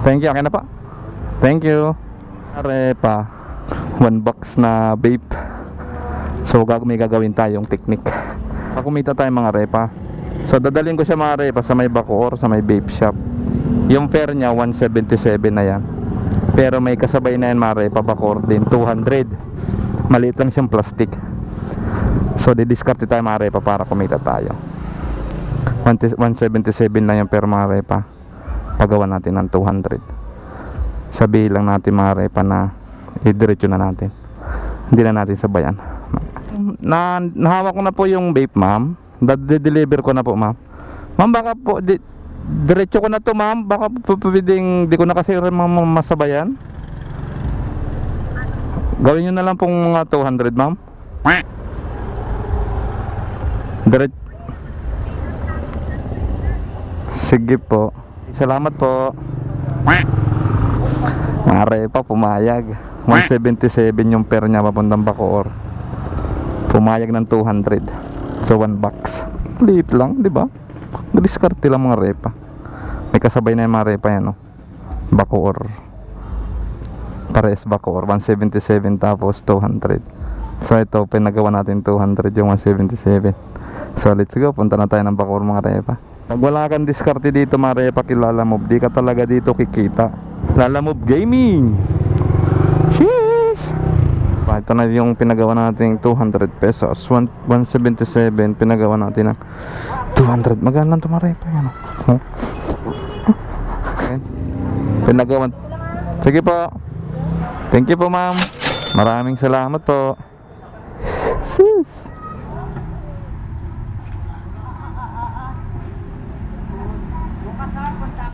Thank you, okay na pa. Thank you. Arepa, 1 box na vape. So may gagawin tayong technique. Kumita tayo mga repa. So dadalhin ko siya mga repa sa may Bacoor, sa may vape shop. Yung fare niya 177 na yan. Pero may kasabay na yan mga repa, Bacoor din 200. Maliit lang siyang plastic. So didiscard tayo mga repa para kumita tayo. 177 lang yung fare mga repa. Pagawa natin ng 200. Sabihin lang natin mga repa na idiretso na natin, hindi na natin sabayan. Nahawak ko na po yung vape ma'am. Deliver ko na po ma'am. Ma'am baka po diretso ko na to ma'am. Baka pwedeng di ko na kasi masabayan. Gawin nyo na lang pong mga 200 ma'am. Sige po. Salamat po. Mga repa pumayag. 177 yung fare niya papuntang Bacoor. Pumayag ng 200. So 1 box. Liit lang, di ba? Diskarte lang mga repa. May kasabay na yung mga repa yan, no? Bacoor. Pares Bacoor. 177 tapos 200. So ito, pinagawa natin 200 yung 177. So let's go. Punta na tayo ng Bacoor mga repa. Pag wala kang diskarte dito mga repa kilala mo, di ka talaga dito kikita. Lalamove Gaming. Sheesh. Ito na yung pinagawa natin 200 pesos. 177 pinagawa natin ng 200. Maganda ito mga repa yan. Okay. Pinagawa. Sige po. Thank you po ma'am. Maraming salamat po. Sis.